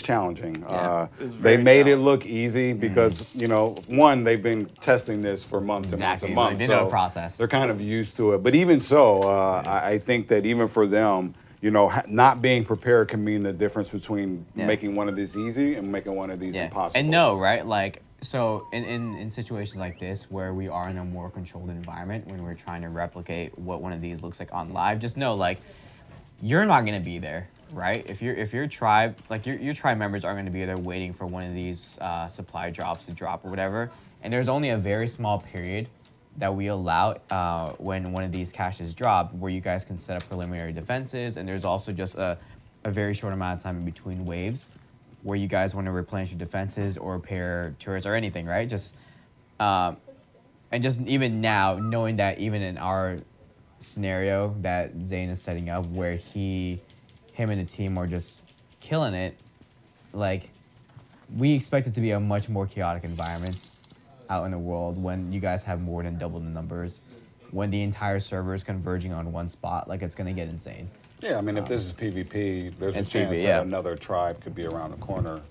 challenging. They very made it challenging. look easy because, you know, one, they've been testing this for months and months and Exactly. months. Like, they know the process. They're kind of used to it. But even so, I think that even for them, you know, not being prepared can mean the difference between making one of these easy and making one of these impossible. And no, right? Like, so in situations like this where we are in a more controlled environment, when we're trying to replicate what one of these looks like on live, just know, like, you're not gonna be there, right? If your tribe, like your tribe members are gonna be there waiting for one of these supply drops to drop or whatever, and there's only a very small period that we allow when one of these caches drop where you guys can set up preliminary defenses, and there's also just a very short amount of time in between waves where you guys want to replenish your defenses or repair turrets or anything, right? Just and just even now, knowing that even in our scenario that Zane is setting up where him and the team are just killing it, like, we expect it to be a much more chaotic environment out in the world when you guys have more than double the numbers, when the entire server is converging on one spot. Like, it's gonna get insane. Yeah, I mean, if this is PvP, there's a chance that another tribe could be around the corner.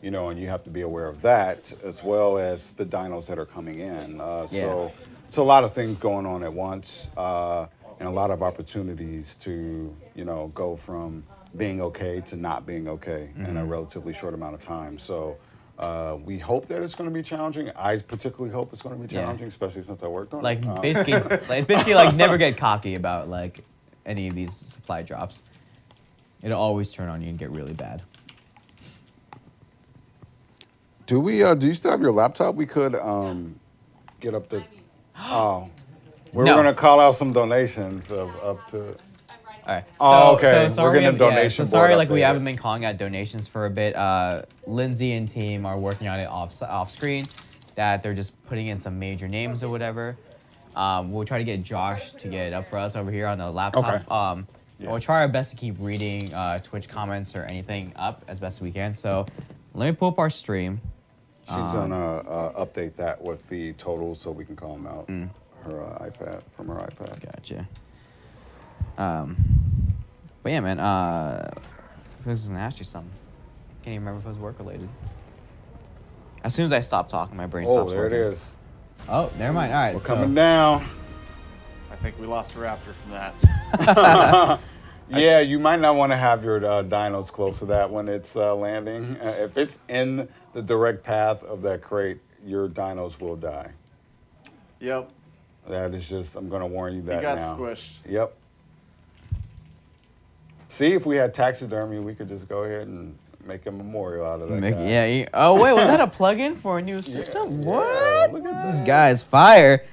You know, and you have to be aware of that, as well as the dinos that are coming in. So it's a lot of things going on at once, and a lot of opportunities to, you know, go from being okay to not being okay in a relatively short amount of time. So we hope that it's going to be challenging. I particularly hope it's going to be challenging, especially since I worked on it. Like, basically, like, never get cocky about, like, any of these supply drops. It'll always turn on you and get really bad. Do you still have your laptop? We could get up to. We're going to call out some donations of up to. All right. Oh, okay. So we're getting a donation. Sorry, like, we haven't been calling out donations for a bit. Lindsay and team are working on it off screen. That they're just putting in some major names or whatever. We'll try to get Josh to get it up for us over here on the laptop. Okay. We'll try our best to keep reading Twitch comments or anything up as best as we can. So let me pull up our stream. She's gonna update that with the totals so we can call them out. Her iPad from her iPad. Gotcha. But yeah, man. I was gonna ask you something. Can't even remember if it was work related. As soon as I stop talking, my brain stops working. Oh, there it is. Oh, never mind. All right, we're coming down. I think we lost a raptor from that. Yeah, you might not want to have your dinos close to that when it's landing. If it's in the direct path of that crate, your dinos will die. Yep. That is just, I'm going to warn you that now. He got squished. Yep. See, if we had taxidermy, we could just go ahead and make a memorial out of that guy. Yeah. Oh, wait, was that a plug-in for a new system? What? Yeah, look at This guy's fire.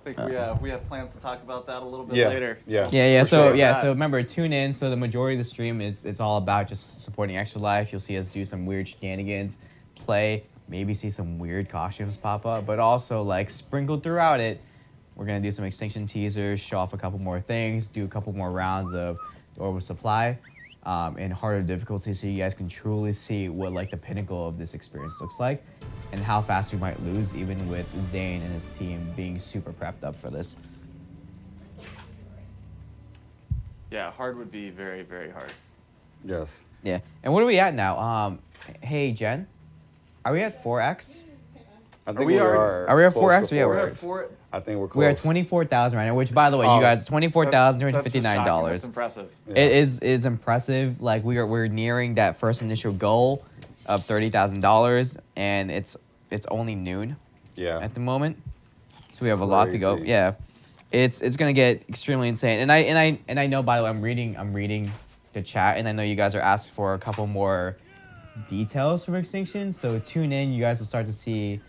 I think we have plans to talk about that a little bit later. Yeah. So remember, tune in. So the majority of the stream it's all about just supporting Extra Life. You'll see us do some weird shenanigans, play, maybe see some weird costumes pop up, but also, like, sprinkled throughout it, we're gonna do some Extinction teasers, show off a couple more things, do a couple more rounds of the Orbital Supply in harder difficulty, so you guys can truly see what, like, the pinnacle of this experience looks like, and how fast we might lose, even with Zane and his team being super prepped up for this. Yeah, hard would be very, very hard. Yes. Yeah. And what are we at now? Hey, Jen, are we at 4x? I think we are. Are we at close 4x? to Yeah, we're 4x. I think we're close. We're at 24,000 right now, which, by the way, you guys, $24,259. That's impressive. Yeah. It's impressive. Like, we're nearing that first initial goal of $30,000, and it's only noon. Yeah. At the moment, so we have a lot to go. Yeah, it's gonna get extremely insane. And I know, by the way, I'm reading the chat, and I know you guys are asking for a couple more details from Extinction. So tune in. You guys will start to see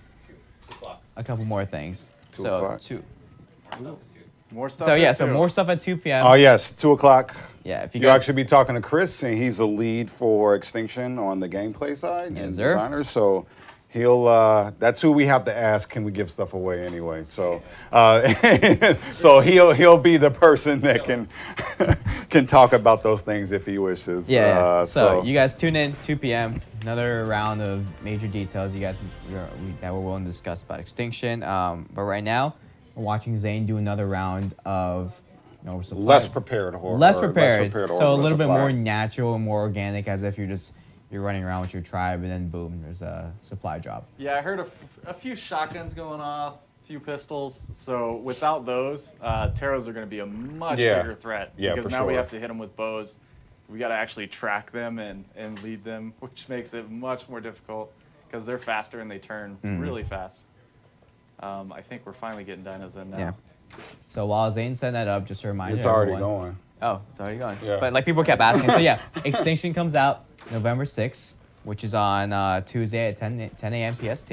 a couple more things. 2 o'clock. More stuff. So more stuff at 2 p.m. Oh yes, 2 o'clock. Yeah, if you'll actually be talking to Chris, and he's the lead for Extinction on the gameplay side and designers. So he'll that's who we have to ask. Can we give stuff away anyway? So so he'll be the person that can talk about those things if he wishes. Yeah. So you guys tune in 2 p.m. Another round of major details you guys that we're willing to discuss about Extinction. But right now, we're watching Zane do another round of No oversupply. less prepared horse. Less prepared. or So a little bit oversupply. more natural and more organic, as if you're running around with your tribe, and then boom, there's a supply drop. Yeah, I heard a few shotguns going off, a few pistols. So without those, Taros are going to be a much bigger threat. Yeah, because for now we sure. have to hit them with bows. We got to actually track them and lead them, which makes it much more difficult because they're faster and they turn really fast. I think we're finally getting dinos in now. Yeah. So while Zane's setting that up, just a reminder. It's already everyone, going. Oh, it's already going. Yeah. But like people kept asking. So yeah, Extinction comes out November 6th, which is on Tuesday at 10 a.m. PST.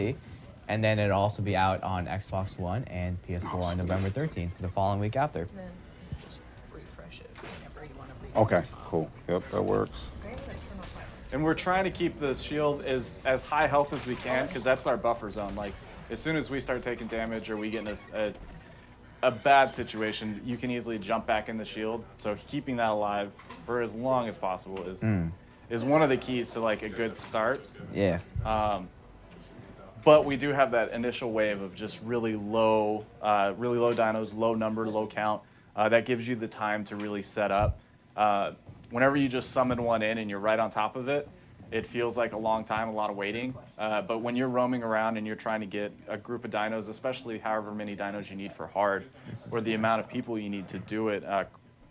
And then it'll also be out on Xbox One and PS4 on November 13th, so the following week after. Then just refresh it whenever you want to read. Okay, cool. Yep, that works. And we're trying to keep the shield as high health as we can because that's our buffer zone. Like, as soon as we start taking damage or we get in a bad situation, you can easily jump back in the shield. So keeping that alive for as long as possible is one of the keys to like a good start. Yeah. But we do have that initial wave of just really low dinos, low number, low count. That gives you the time to really set up. Whenever you just summon one in and you're right on top of it, it feels like a long time, a lot of waiting. But when you're roaming around and you're trying to get a group of dinos, especially however many dinos you need for hard, or the amount of people you need to do it,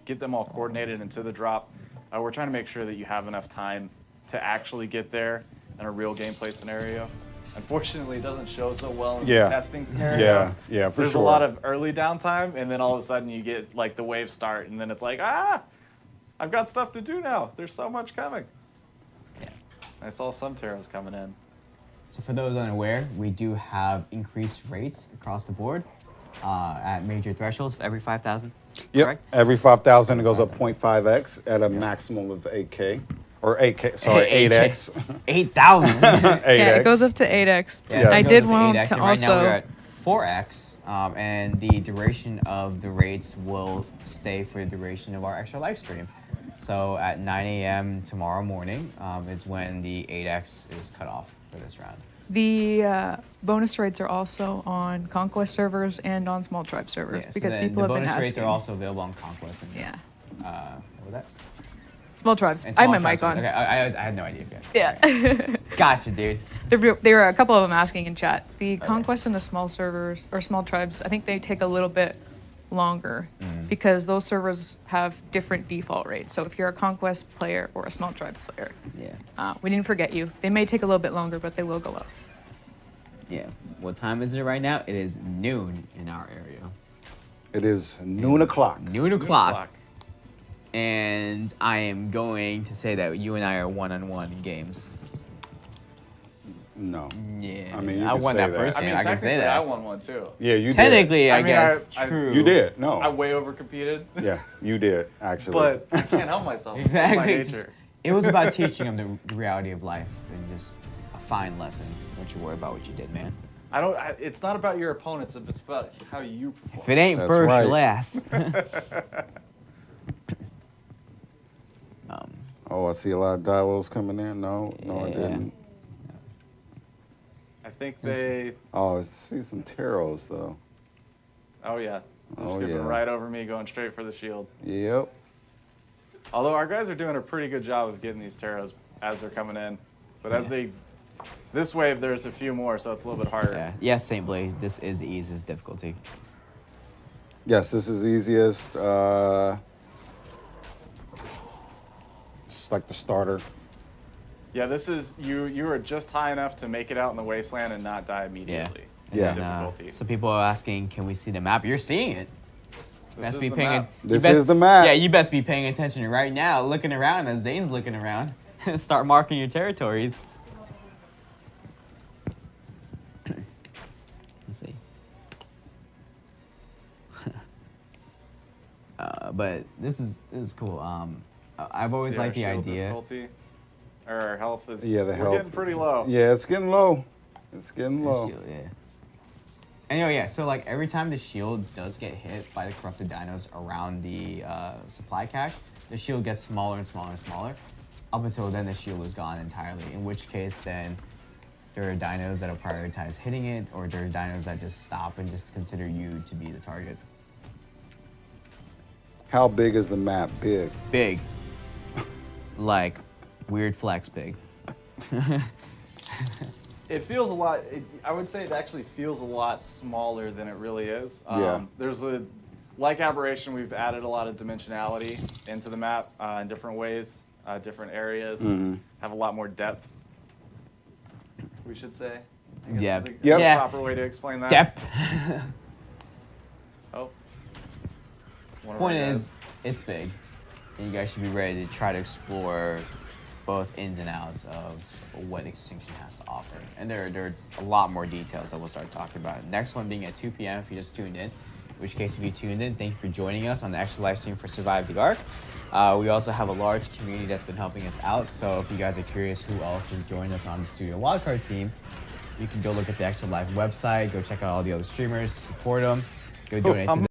get them all coordinated into the drop, we're trying to make sure that you have enough time to actually get there in a real gameplay scenario. Unfortunately, it doesn't show so well in the testing scenario. Yeah, for There's sure. a lot of early downtime, and then all of a sudden you get like the wave start, and then it's like, I've got stuff to do now. There's so much coming. Yeah. I saw some Taros coming in. So for those unaware, we do have increased rates across the board at major thresholds every 5,000. Yep, Correct? every 5,000 it goes up 0.5x at a maximum of 8K. Or 8K, sorry, 8X. 8,000. 8X. Yeah, it goes up to 8x. Yeah, I it goes did up want 8x, to and right now we're also. at 4x, and the duration of the rates will stay for the duration of our extra live stream. So at 9 a.m. tomorrow morning is when the 8x is cut off for this round. The bonus rates are also on Conquest servers and on small tribe servers Yeah, so because then people the have been bonus asking. rates are also available on Conquest. And, Yeah, what was that? small tribes. And I have small my mic tribes. on. Okay, I had no idea. Yeah. Okay. Gotcha, dude. There were a couple of them asking in chat. The Conquest and the small servers or small tribes, I think they take a little bit longer because those servers have different default rates. So if you're a Conquest player or a small tribes player, Yeah. we didn't forget you. They may take a little bit longer, but they will go up. Yeah. What time is it right now? It is noon in our area. It is noon o'clock. Noon o'clock. And I am going to say that you and I are one-on-one in games. No. Yeah. I mean, you I can won say that that. first I game. mean, I can say technically, that. I won one too. Yeah, you Technically, I I mean, guess I- true. did. You did. No. I way over competed, Yeah, you did, actually. but I can't help myself. It's my Exactly. nature. It was about teaching them the reality of life and just a fine lesson. Don't you worry about what you did, man. It's not about your opponents. It's about how you perform. If it ain't That's first, right. last. Oh, I see a lot of dialos coming in. No, no, I Yeah. didn't. I think they. Oh, I see some Taros, though. Oh yeah. They're Oh, skipping yeah. right over me, going straight for the shield. Yep. Although our guys are doing a pretty good job of getting these Taros as they're coming in, but as this wave, there's a few more, so it's a little bit harder. Yeah. Yes, Saint Blade. This is the easiest difficulty. Yes, this is easiest. It's like the starter. Yeah, this is you are just high enough to make it out in the wasteland and not die immediately. Yeah. And, Difficulty. so people are asking, can we see the map? You're seeing it. This Best is be the paying. map. You This best- is the map. Yeah, you best be paying attention right now, looking around as Zane's looking around. Start marking your territories. Let's see. But this is cool. I've always See, our liked the shield idea. difficulty, or our health is. Yeah, the we're health. getting pretty low. Yeah, it's getting low. It's getting The low. shield, yeah. Anyway, yeah, so like every time the shield does get hit by the corrupted dinos around the supply cache, the shield gets smaller and smaller and smaller. Up until then, the shield is gone entirely. In which case, then there are dinos that'll prioritize hitting it, or there are dinos that just stop and just consider you to be the target. How big is the map? Big. Big. Like, weird flex big. It feels a lot, I would say it actually feels a lot smaller than it really is. Yeah. There's a, like Aberration, we've added a lot of dimensionality into the map in different ways, different areas, have a lot more depth, we should say. I guess Yeah. is the Yeah. proper way to explain that. Depth. Oh. One of Point our is, guys. it's big. And you guys should be ready to try to explore both ins and outs of what Extinction has to offer. And there are a lot more details that we'll start talking about. Next one being at 2 p.m. if you just tuned in. In which case, if you tuned in, thank you for joining us on the extra live stream for Survive the Ark. We also have a large community that's been helping us out. So if you guys are curious who else has joined us on the Studio Wildcard team, you can go look at the Extra Live website, go check out all the other streamers, support them, go donate to them.